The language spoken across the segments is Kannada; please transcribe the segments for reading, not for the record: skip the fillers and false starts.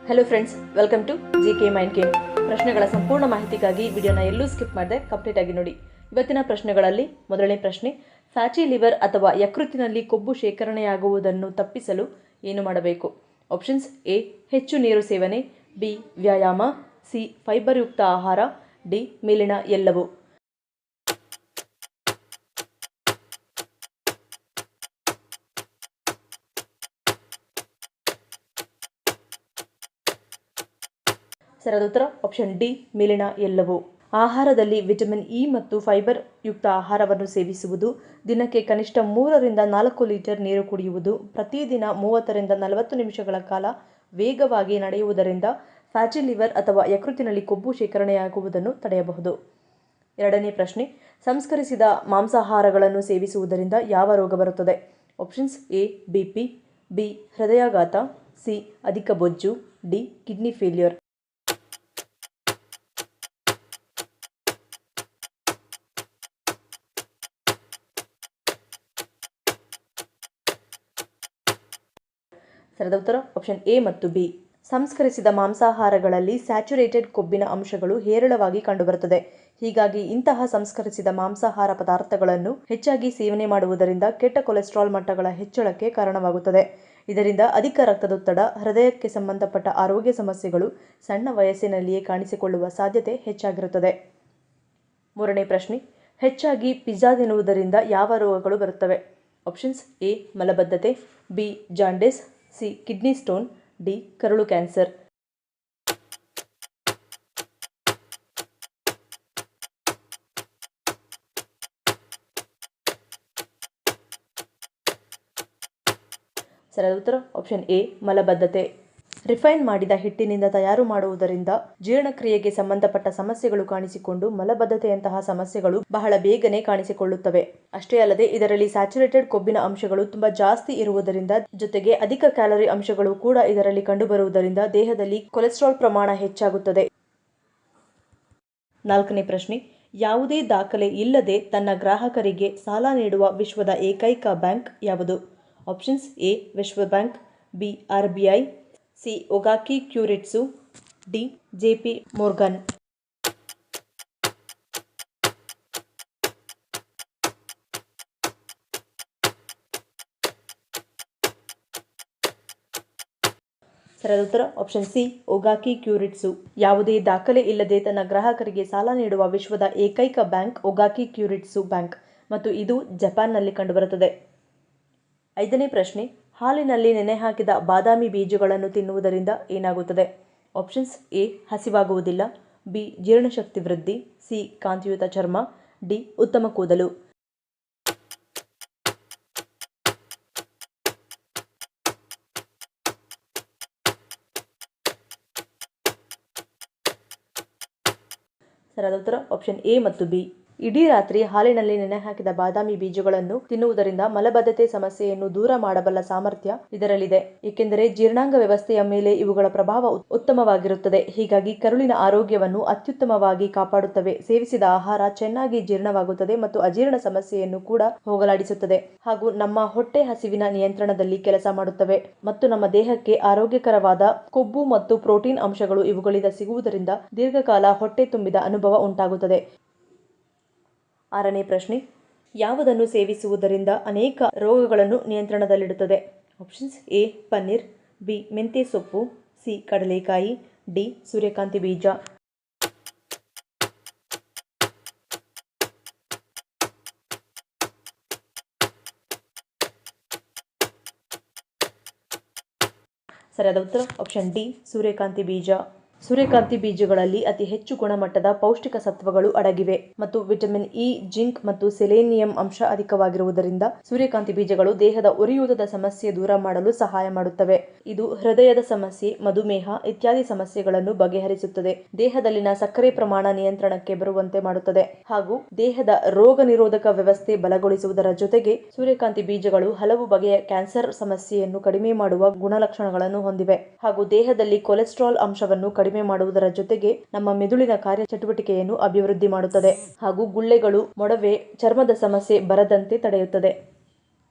Hello friends, welcome to GK mind game. ಪ್ರಶ್ನೆಗಳ ಸಂಪೂರ್ಣ ಮಾಹಿತಿಗಾಗಿ ವಿಡಿಯೋನ ಎಲ್ಲೂ ಸ್ಕಿಪ್ ಮಾಡದೆ ಕಂಪ್ಲೀಟ್ ಆಗಿ ನೋಡಿ. ಇವತ್ತಿನ ಪ್ರಶ್ನೆಗಳಲ್ಲಿ ಮೊದಲನೇ ಪ್ರಶ್ನೆ, ಫ್ಯಾಟಿ ಲಿವರ್ ಅಥವಾ ಯಕೃತ್ತಿನಲ್ಲಿ ಕೊಬ್ಬು ಶೇಖರಣೆಯಾಗುವುದನ್ನು ತಪ್ಪಿಸಲು ಏನು ಮಾಡಬೇಕು? ಆಪ್ಷನ್ಸ್: ಎ, ಹೆಚ್ಚು ನೀರು ಸೇವನೆ, ಬಿ, ವ್ಯಾಯಾಮ, ಸಿ, ಫೈಬರ್ ಯುಕ್ತ ಆಹಾರ, ಡಿ, ಮೇಲಿನ ಎಲ್ಲವೂ. ಸರಿಯಾದ ಉತ್ತರ ಆಪ್ಷನ್ ಡಿ, ಮೇಲಿನ ಎಲ್ಲವೂ. ಆಹಾರದಲ್ಲಿ ವಿಟಮಿನ್ ಇ ಮತ್ತು ಫೈಬರ್ ಯುಕ್ತ ಆಹಾರವನ್ನು ಸೇವಿಸುವುದು, ದಿನಕ್ಕೆ ಕನಿಷ್ಠ 3 ರಿಂದ 4 ಲೀಟರ್ ನೀರು ಕುಡಿಯುವುದು, ಪ್ರತಿದಿನ 30 ರಿಂದ 40 ನಿಮಿಷಗಳ ಕಾಲ ವೇಗವಾಗಿ ನಡೆಯುವುದರಿಂದ ಫ್ಯಾಟಿ ಲಿವರ್ ಅಥವಾ ಯಕೃತ್ತಿನಲ್ಲಿ ಕೊಬ್ಬು ಶೇಖರಣೆಯಾಗುವುದನ್ನು ತಡೆಯಬಹುದು. ಎರಡನೇ ಪ್ರಶ್ನೆ, ಸಂಸ್ಕರಿಸಿದ ಮಾಂಸಾಹಾರಗಳನ್ನು ಸೇವಿಸುವುದರಿಂದ ಯಾವ ರೋಗ ಬರುತ್ತದೆ? ಆಪ್ಷನ್ಸ್: ಎ, ಬಿಪಿ, ಬಿ, ಹೃದಯಾಘಾತ, ಸಿ, ಅಧಿಕ ಬೊಜ್ಜು, ಡಿ, ಕಿಡ್ನಿ ಫೇಲ್ಯೂರ್. ಸರಿಯಾದ ಉತ್ತರ ಆಪ್ಷನ್ ಎ ಮತ್ತು ಬಿ. ಸಂಸ್ಕರಿಸಿದ ಮಾಂಸಾಹಾರಗಳಲ್ಲಿ ಸ್ಯಾಚುರೇಟೆಡ್ ಕೊಬ್ಬಿನ ಅಂಶಗಳು ಹೇರಳವಾಗಿ ಕಂಡುಬರುತ್ತದೆ. ಹೀಗಾಗಿ ಇಂತಹ ಸಂಸ್ಕರಿಸಿದ ಮಾಂಸಾಹಾರ ಪದಾರ್ಥಗಳನ್ನು ಹೆಚ್ಚಾಗಿ ಸೇವನೆ ಮಾಡುವುದರಿಂದ ಕೆಟ್ಟ ಕೊಲೆಸ್ಟ್ರಾಲ್ ಮಟ್ಟಗಳ ಹೆಚ್ಚಳಕ್ಕೆ ಕಾರಣವಾಗುತ್ತದೆ. ಇದರಿಂದ ಅಧಿಕ ರಕ್ತದೊತ್ತಡ, ಹೃದಯಕ್ಕೆ ಸಂಬಂಧಪಟ್ಟ ಆರೋಗ್ಯ ಸಮಸ್ಯೆಗಳು ಸಣ್ಣ ವಯಸ್ಸಿನಲ್ಲಿಯೇ ಕಾಣಿಸಿಕೊಳ್ಳುವ ಸಾಧ್ಯತೆ ಹೆಚ್ಚಾಗಿರುತ್ತದೆ. ಮೂರನೇ ಪ್ರಶ್ನೆ, ಹೆಚ್ಚಾಗಿ ಪಿಜ್ಜಾ ತಿನ್ನುವುದರಿಂದ ಯಾವ ರೋಗಗಳು ಬರುತ್ತವೆ? ಆಪ್ಷನ್ಸ್: ಎ, ಮಲಬದ್ಧತೆ, B, jaundice, C, kidney stone, D, ಕರುಳು ಕ್ಯಾನ್ಸರ್. ಸರಿಯಾದ ಉತ್ತರ ಆಪ್ಷನ್ ಎ, ಮಲಬದ್ಧತೆ. ರಿಫೈನ್ ಮಾಡಿದ ಹಿಟ್ಟಿನಿಂದ ತಯಾರು ಮಾಡುವುದರಿಂದ ಜೀರ್ಣಕ್ರಿಯೆಗೆ ಸಂಬಂಧಪಟ್ಟ ಸಮಸ್ಯೆಗಳು ಕಾಣಿಸಿಕೊಂಡು ಮಲಬದ್ಧತೆಯಂತಹ ಸಮಸ್ಯೆಗಳು ಬಹಳ ಬೇಗನೆ ಕಾಣಿಸಿಕೊಳ್ಳುತ್ತವೆ. ಅಷ್ಟೇ ಅಲ್ಲದೆ ಇದರಲ್ಲಿ ಸ್ಯಾಚುರೇಟೆಡ್ ಕೊಬ್ಬಿನ ಅಂಶಗಳು ತುಂಬಾ ಜಾಸ್ತಿ ಇರುವುದರಿಂದ ಜೊತೆಗೆ ಅಧಿಕ ಕ್ಯಾಲರಿ ಅಂಶಗಳು ಕೂಡ ಇದರಲ್ಲಿ ಕಂಡುಬರುವುದರಿಂದ ದೇಹದಲ್ಲಿ ಕೊಲೆಸ್ಟ್ರಾಲ್ ಪ್ರಮಾಣ ಹೆಚ್ಚಾಗುತ್ತದೆ. ನಾಲ್ಕನೇ ಪ್ರಶ್ನೆ, ಯಾವುದೇ ದಾಖಲೆ ಇಲ್ಲದೆ ತನ್ನ ಗ್ರಾಹಕರಿಗೆ ಸಾಲ ನೀಡುವ ವಿಶ್ವದ ಏಕೈಕ ಬ್ಯಾಂಕ್ ಯಾವುದು? ಆಪ್ಷನ್ಸ್: ಎ, ವಿಶ್ವ bank, B, RBI, C, Ogaki Kyoritsu, D, JP Morgan. ಸರಿಯಾದ ಉತ್ತರ ಆಪ್ಷನ್ ಸಿ, ಒಗಾಕಿ ಕ್ಯೂರಿಟ್ಸು. ಯಾವುದೇ ದಾಖಲೆ ಇಲ್ಲದೆ ತನ್ನ ಗ್ರಾಹಕರಿಗೆ ಸಾಲ ನೀಡುವ ವಿಶ್ವದ ಏಕೈಕ ಬ್ಯಾಂಕ್ ಒಗಾಕಿ ಕ್ಯೂರಿಟ್ಸು ಬ್ಯಾಂಕ್ ಮತ್ತು ಇದು ಜಪಾನ್ನಲ್ಲಿ ಕಂಡುಬರುತ್ತದೆ. ಐದನೇ ಪ್ರಶ್ನೆ, ಹಾಲಿನಲ್ಲಿ ನೆನೆಹಾಕಿದ ಬಾದಾಮಿ ಬೀಜಗಳನ್ನು ತಿನ್ನುವುದರಿಂದ ಏನಾಗುತ್ತದೆ? ಆಪ್ಷನ್ಸ್: ಎ, ಹಸಿವಾಗುವುದಿಲ್ಲ, ಬಿ, ಜೀರ್ಣಶಕ್ತಿ ವೃದ್ಧಿ, ಸಿ, ಕಾಂತಿಯುತ ಚರ್ಮ, ಡಿ, ಉತ್ತಮ ಕೂದಲು. ಸರಿಯಾದ ಉತ್ತರ ಆಪ್ಷನ್ ಎ ಮತ್ತು ಬಿ. ಇಡೀ ರಾತ್ರಿ ಹಾಲಿನಲ್ಲಿ ನೆನೆಹಾಕಿದ ಬಾದಾಮಿ ಬೀಜಗಳನ್ನು ತಿನ್ನುವುದರಿಂದ ಮಲಬದ್ಧತೆ ಸಮಸ್ಯೆಯನ್ನು ದೂರ ಮಾಡಬಲ್ಲ ಸಾಮರ್ಥ್ಯ ಇದರಲ್ಲಿದೆ. ಏಕೆಂದರೆ ಜೀರ್ಣಾಂಗ ವ್ಯವಸ್ಥೆಯ ಮೇಲೆ ಇವುಗಳ ಪ್ರಭಾವ ಉತ್ತಮವಾಗಿರುತ್ತದೆ. ಹೀಗಾಗಿ ಕರುಳಿನ ಆರೋಗ್ಯವನ್ನು ಅತ್ಯುತ್ತಮವಾಗಿ ಕಾಪಾಡುತ್ತವೆ. ಸೇವಿಸಿದ ಆಹಾರ ಚೆನ್ನಾಗಿ ಜೀರ್ಣವಾಗುತ್ತದೆ ಮತ್ತು ಅಜೀರ್ಣ ಸಮಸ್ಯೆಯನ್ನು ಕೂಡ ಹೋಗಲಾಡಿಸುತ್ತದೆ ಹಾಗೂ ನಮ್ಮ ಹೊಟ್ಟೆ ಹಸಿವಿನ ನಿಯಂತ್ರಣದಲ್ಲಿ ಕೆಲಸ ಮಾಡುತ್ತವೆ ಮತ್ತು ನಮ್ಮ ದೇಹಕ್ಕೆ ಆರೋಗ್ಯಕರವಾದ ಕೊಬ್ಬು ಮತ್ತು ಪ್ರೋಟೀನ್ ಅಂಶಗಳು ಇವುಗಳಿಂದ ಸಿಗುವುದರಿಂದ ದೀರ್ಘಕಾಲ ಹೊಟ್ಟೆ ತುಂಬಿದ ಅನುಭವ ಉಂಟಾಗುತ್ತದೆ. ಆರನೇ ಪ್ರಶ್ನೆ, ಯಾವುದನ್ನು ಸೇವಿಸುವುದರಿಂದ ಅನೇಕ ರೋಗಗಳನ್ನು ನಿಯಂತ್ರಣದಲ್ಲಿಡುತ್ತದೆ? ಆಪ್ಷನ್ಸ್: ಎ, ಪನ್ನೀರ್, ಬಿ, ಮೆಂತ್ಯೆ ಸೊಪ್ಪು, ಸಿ, ಕಡಲೆಕಾಯಿ, ಡಿ, ಸೂರ್ಯಕಾಂತಿ ಬೀಜ. ಸರಿಯಾದ ಉತ್ತರ ಆಪ್ಷನ್ ಡಿ, ಸೂರ್ಯಕಾಂತಿ ಬೀಜ. ಸೂರ್ಯಕಾಂತಿ ಬೀಜಗಳಲ್ಲಿ ಅತಿ ಹೆಚ್ಚು ಗುಣಮಟ್ಟದ ಪೌಷ್ಟಿಕ ಸತ್ವಗಳು ಅಡಗಿವೆ ಮತ್ತು ವಿಟಮಿನ್ ಇ, ಜಿಂಕ್ ಮತ್ತು ಸೆಲೆನಿಯಂ ಅಂಶ ಅಧಿಕವಾಗಿರುವುದರಿಂದ ಸೂರ್ಯಕಾಂತಿ ಬೀಜಗಳು ದೇಹದ ಉರಿಯೂತದ ಸಮಸ್ಯೆ ದೂರ ಮಾಡಲು ಸಹಾಯ ಮಾಡುತ್ತವೆ. ಇದು ಹೃದಯದ ಸಮಸ್ಯೆ, ಮಧುಮೇಹ ಇತ್ಯಾದಿ ಸಮಸ್ಯೆಗಳನ್ನು ಬಗೆಹರಿಸುತ್ತದೆ. ದೇಹದಲ್ಲಿನ ಸಕ್ಕರೆ ಪ್ರಮಾಣ ನಿಯಂತ್ರಣಕ್ಕೆ ಬರುವಂತೆ ಮಾಡುತ್ತದೆ ಹಾಗೂ ದೇಹದ ರೋಗ ನಿರೋಧಕ ವ್ಯವಸ್ಥೆ ಬಲಗೊಳಿಸುವುದರ ಜೊತೆಗೆ ಸೂರ್ಯಕಾಂತಿ ಬೀಜಗಳು ಹಲವು ಬಗೆಯ ಕ್ಯಾನ್ಸರ್ ಸಮಸ್ಯೆಯನ್ನು ಕಡಿಮೆ ಮಾಡುವ ಗುಣಲಕ್ಷಣಗಳನ್ನು ಹೊಂದಿವೆ ಹಾಗೂ ದೇಹದಲ್ಲಿ ಕೊಲೆಸ್ಟ್ರಾಲ್ ಅಂಶವನ್ನು ಕಡಿಮೆ ಮಾಡುವುದರ ಜೊತೆಗೆ ನಮ್ಮ ಮೆದುಳಿನ ಕಾರ್ಯಚಟುವಟಿಕೆಯನ್ನು ಅಭಿವೃದ್ಧಿ ಮಾಡುತ್ತದೆ ಹಾಗೂ ಗುಳ್ಳೆಗಳು, ಮೊಡವೆ, ಚರ್ಮದ ಸಮಸ್ಯೆ ಬರದಂತೆ ತಡೆಯುತ್ತದೆ.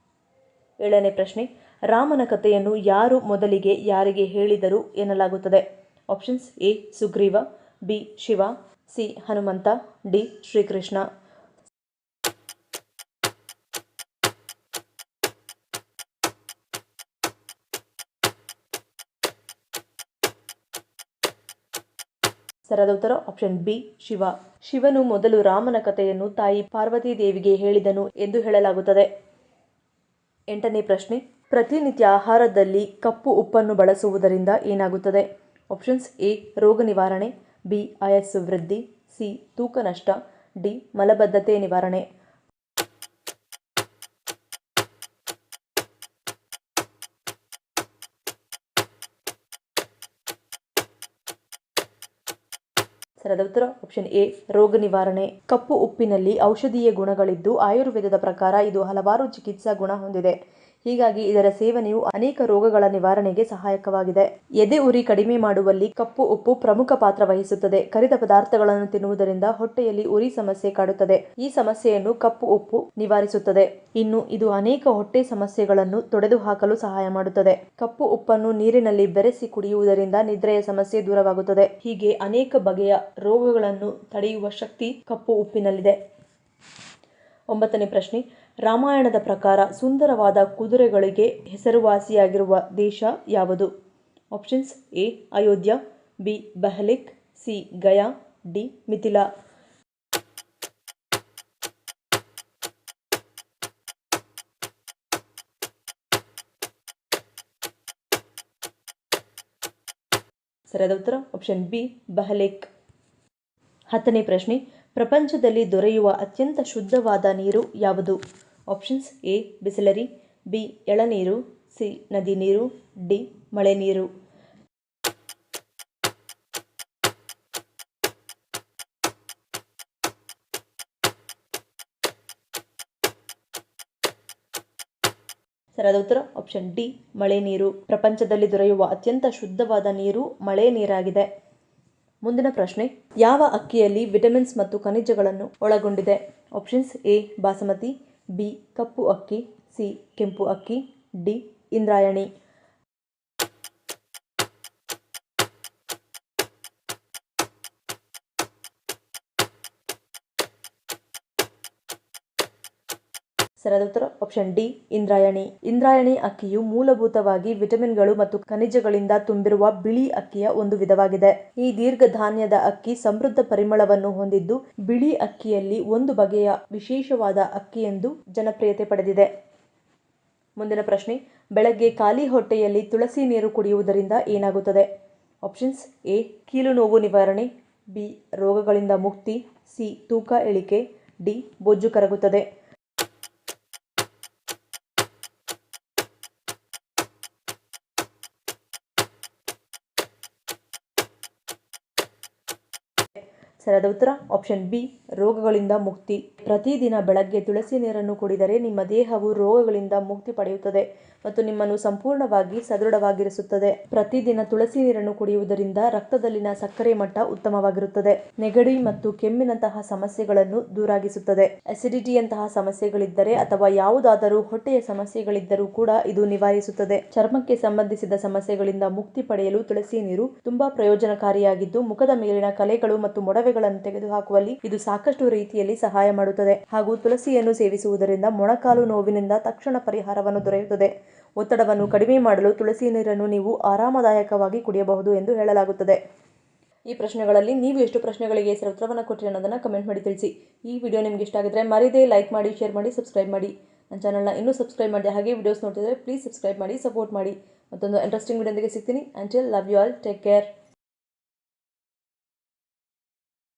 ಏಳನೇ ಪ್ರಶ್ನೆ, ರಾಮನ ಕಥೆಯನ್ನು ಯಾರು ಮೊದಲಿಗೆ ಯಾರಿಗೆ ಹೇಳಿದರು ಎನ್ನಲಾಗುತ್ತದೆ? Options: A. Sugriva, B. Shiva, C. Hanumanta, D. Shrikrishna. ಸರಿಯಾದ ಉತ್ತರ ಆಪ್ಷನ್ ಬಿ. ಶಿವ. ಶಿವನು ಮೊದಲು ರಾಮನ ಕಥೆಯನ್ನು ತಾಯಿ ಪಾರ್ವತಿ ದೇವಿಗೆ ಹೇಳಿದನು ಎಂದು ಹೇಳಲಾಗುತ್ತದೆ. 8ನೇ ಪ್ರಶ್ನೆ. ಪ್ರತಿನಿತ್ಯ ಆಹಾರದಲ್ಲಿ ಕಪ್ಪು ಉಪ್ಪನ್ನು ಬಳಸುವುದರಿಂದ ಏನಾಗುತ್ತದೆ? Options: A. ರೋಗ ನಿವಾರಣೆ, ಬಿ. ಆಯಸ್ಸು ವೃದ್ಧಿ, ಸಿ. ತೂಕ ನಷ್ಟ, ಡಿ. ಮಲಬದ್ಧತೆ ನಿವಾರಣೆ. ಸರಿಯಾದ ಉತ್ತರ ಆಪ್ಷನ್ ಎ. ರೋಗ ನಿವಾರಣೆ. ಕಪ್ಪು ಉಪ್ಪಿನಲ್ಲಿ ಔಷಧೀಯ ಗುಣಗಳಿದ್ದು ಆಯುರ್ವೇದದ ಪ್ರಕಾರ ಇದು ಹಲವಾರು ಚಿಕಿತ್ಸಾ ಗುಣ ಹೊಂದಿದೆ. ಹೀಗಾಗಿ ಇದರ ಸೇವನೆಯು ಅನೇಕ ರೋಗಗಳ ನಿವಾರಣೆಗೆ ಸಹಾಯಕವಾಗಿದೆ. ಎದೆ ಉರಿ ಕಡಿಮೆ ಮಾಡುವಲ್ಲಿ ಕಪ್ಪು ಉಪ್ಪು ಪ್ರಮುಖ ಪಾತ್ರ ವಹಿಸುತ್ತದೆ. ಕರಿದ ಪದಾರ್ಥಗಳನ್ನು ತಿನ್ನುವುದರಿಂದ ಹೊಟ್ಟೆಯಲ್ಲಿ ಉರಿ ಸಮಸ್ಯೆ ಕಾಡುತ್ತದೆ. ಈ ಸಮಸ್ಯೆಯನ್ನು ಕಪ್ಪು ಉಪ್ಪು ನಿವಾರಿಸುತ್ತದೆ. ಇನ್ನು ಇದು ಅನೇಕ ಹೊಟ್ಟೆ ಸಮಸ್ಯೆಗಳನ್ನು ತೊಡೆದುಹಾಕಲು ಸಹಾಯ ಮಾಡುತ್ತದೆ. ಕಪ್ಪು ಉಪ್ಪನ್ನು ನೀರಿನಲ್ಲಿ ಬೆರೆಸಿ ಕುಡಿಯುವುದರಿಂದ ನಿದ್ರೆಯ ಸಮಸ್ಯೆ ದೂರವಾಗುತ್ತದೆ. ಹೀಗೆ ಅನೇಕ ಬಗೆಯ ರೋಗಗಳನ್ನು ತಡೆಯುವ ಶಕ್ತಿ ಕಪ್ಪು ಉಪ್ಪಿನಲ್ಲಿದೆ. 9ನೇ ಪ್ರಶ್ನೆ. ರಾಮಾಯಣದ ಪ್ರಕಾರ ಸುಂದರವಾದ ಕುದುರೆಗಳಿಗೆ ಹೆಸರುವಾಸಿಯಾಗಿರುವ ದೇಶ ಯಾವುದು? Options: A. Ayodhya, B. Bahlik, C. Gaya, D. Mithila. ಸರಿಯಾದ ಉತ್ತರ ಆಪ್ಷನ್ ಬಿ. ಬೆಹಲಿಕ್. 10ನೇ ಪ್ರಶ್ನೆ. ಪ್ರಪಂಚದಲ್ಲಿ ದೊರೆಯುವ ಅತ್ಯಂತ ಶುದ್ಧವಾದ ನೀರು ಯಾವುದು? Options: A. ಬಿಸಲರಿ, ಬಿ. ಎಳನೀರು, ಸಿ. ನದಿ ನೀರು, ಡಿ. ಮಳೆ ನೀರು. ಸರಿಯಾದ ಉತ್ತರ ಆಪ್ಷನ್ ಡಿ. ಮಳೆ ನೀರು. ಪ್ರಪಂಚದಲ್ಲಿ ದೊರೆಯುವ ಅತ್ಯಂತ ಶುದ್ಧವಾದ ನೀರು ಮಳೆ ನೀರಾಗಿದೆ. ಮುಂದಿನ ಪ್ರಶ್ನೆ. ಯಾವ ಅಕ್ಕಿಯಲ್ಲಿ ವಿಟಮಿನ್ಸ್ ಮತ್ತು ಖನಿಜಗಳನ್ನು ಒಳಗೊಂಡಿದೆ? Options: A. ಬಾಸಮತಿ, ಬಿ. ಕಪ್ಪು ಅಕ್ಕಿ, ಸಿ. ಕೆಂಪು ಅಕ್ಕಿ, ಡಿ. ಇಂದ್ರಾಯಣಿ. ಸರಿಯಾದ ಉತ್ತರ ಆಪ್ಷನ್ ಡಿ. ಇಂದ್ರಾಯಣಿ. ಇಂದ್ರಾಯಣಿ ಅಕ್ಕಿಯು ಮೂಲಭೂತವಾಗಿ ವಿಟಮಿನ್ಗಳು ಮತ್ತು ಖನಿಜಗಳಿಂದ ತುಂಬಿರುವ ಬಿಳಿ ಅಕ್ಕಿಯ ಒಂದು ವಿಧವಾಗಿದೆ. ಈ ದೀರ್ಘ ಧಾನ್ಯದ ಅಕ್ಕಿ ಸಮೃದ್ಧ ಪರಿಮಳವನ್ನು ಹೊಂದಿದ್ದು ಬಿಳಿ ಅಕ್ಕಿಯಲ್ಲಿ ಒಂದು ಬಗೆಯ ವಿಶೇಷವಾದ ಅಕ್ಕಿ ಎಂದು ಜನಪ್ರಿಯತೆ ಪಡೆದಿದೆ. ಮುಂದಿನ ಪ್ರಶ್ನೆ. ಬೆಳಗ್ಗೆ ಖಾಲಿ ಹೊಟ್ಟೆಯಲ್ಲಿ ತುಳಸಿ ನೀರು ಕುಡಿಯುವುದರಿಂದ ಏನಾಗುತ್ತದೆ? Options: A. ಕೀಲು ನೋವು ನಿವಾರಣೆ, ಬಿ. ರೋಗಗಳಿಂದ ಮುಕ್ತಿ, ಸಿ. ತೂಕ ಇಳಿಕೆ, ಡಿ. ಬೊಜ್ಜು ಕರಗುತ್ತದೆ. ಸರಿಯಾದ ಉತ್ತರ ಆಪ್ಷನ್ ಬಿ. ರೋಗಗಳಿಂದ ಮುಕ್ತಿ. ಪ್ರತಿದಿನ ಬೆಳಗ್ಗೆ ತುಳಸಿ ನೀರನ್ನು ಕುಡಿದರೆ ನಿಮ್ಮ ದೇಹವು ರೋಗಗಳಿಂದ ಮುಕ್ತಿ ಪಡೆಯುತ್ತದೆ ಮತ್ತು ನಿಮ್ಮನ್ನು ಸಂಪೂರ್ಣವಾಗಿ ಸದೃಢವಾಗಿರಿಸುತ್ತದೆ. ಪ್ರತಿದಿನ ತುಳಸಿ ನೀರನ್ನು ಕುಡಿಯುವುದರಿಂದ ರಕ್ತದಲ್ಲಿನ ಸಕ್ಕರೆ ಮಟ್ಟ ಉತ್ತಮವಾಗಿರುತ್ತದೆ. ನೆಗಡಿ ಮತ್ತು ಕೆಮ್ಮಿನಂತಹ ಸಮಸ್ಯೆಗಳನ್ನು ದೂರಾಗಿಸುತ್ತದೆ. ಅಸಿಡಿಟಿಯಂತಹ ಸಮಸ್ಯೆಗಳಿದ್ದರೆ ಅಥವಾ ಯಾವುದಾದರೂ ಹೊಟ್ಟೆಯ ಸಮಸ್ಯೆಗಳಿದ್ದರೂ ಕೂಡ ಇದು ನಿವಾರಿಸುತ್ತದೆ. ಚರ್ಮಕ್ಕೆ ಸಂಬಂಧಿಸಿದ ಸಮಸ್ಯೆಗಳಿಂದ ಮುಕ್ತಿ ಪಡೆಯಲು ತುಳಸಿ ನೀರು ತುಂಬಾ ಪ್ರಯೋಜನಕಾರಿಯಾಗಿದ್ದು ಮುಖದ ಮೇಲಿನ ಕಲೆಗಳು ಮತ್ತು ಮೊಡವೆಗಳನ್ನು ತೆಗೆದುಹಾಕುವಲ್ಲಿ ಇದು ಸಾಕಷ್ಟು ರೀತಿಯಲ್ಲಿ ಸಹಾಯ ಮಾಡುತ್ತದೆ. ಹಾಗೂ ತುಳಸಿಯನ್ನು ಸೇವಿಸುವುದರಿಂದ ಮೊಣಕಾಲು ನೋವಿನಿಂದ ತಕ್ಷಣ ಪರಿಹಾರವನ್ನು ದೊರೆಯುತ್ತದೆ. ಒತ್ತಡವನ್ನು ಕಡಿಮೆ ಮಾಡಲು ತುಳಸಿ ನೀರನ್ನು ನೀವು ಆರಾಮದಾಯಕವಾಗಿ ಕುಡಿಯಬಹುದು ಎಂದು ಹೇಳಲಾಗುತ್ತದೆ. ಈ ಪ್ರಶ್ನೆಗಳಲ್ಲಿ ನೀವು ಎಷ್ಟು ಪ್ರಶ್ನೆಗಳಿಗೆ ಸರಿ ಉತ್ತರವನ್ನು ಕೊಟ್ಟಿರಿ ಅನ್ನೋದನ್ನು ಕಮೆಂಟ್ ಮಾಡಿ ತಿಳಿಸಿ. ಈ ವಿಡಿಯೋ ನಿಮ್ಗೆ ಇಷ್ಟ ಆಗಿದ್ರೆ ಮರಿದೇ ಲೈಕ್ ಮಾಡಿ, ಶೇರ್ ಮಾಡಿ, ಸಬ್ಸ್ಕ್ರೈಬ್ ಮಾಡಿ. ನನ್ನ ಚಾನಲ್ನ ಇನ್ನೂ ಸಬ್ಸ್ಕ್ರೈಬ್ ಮಾಡಿ ಹಾಗೆ ವಿಡಿಯೋಸ್ ನೋಡ್ತಿದ್ರೆ ಪ್ಲೀಸ್ ಸಬ್ಸ್ಕ್ರೈಬ್ ಮಾಡಿ, ಸಪೋರ್ಟ್ ಮಾಡಿ. ಮತ್ತೊಂದು ಇಂಟ್ರೆಸ್ಟಿಂಗ್ ವಿಡಿಯೋದೊಂದಿಗೆ ಸಿಗ್ತೀನಿ. Until love you all, take care.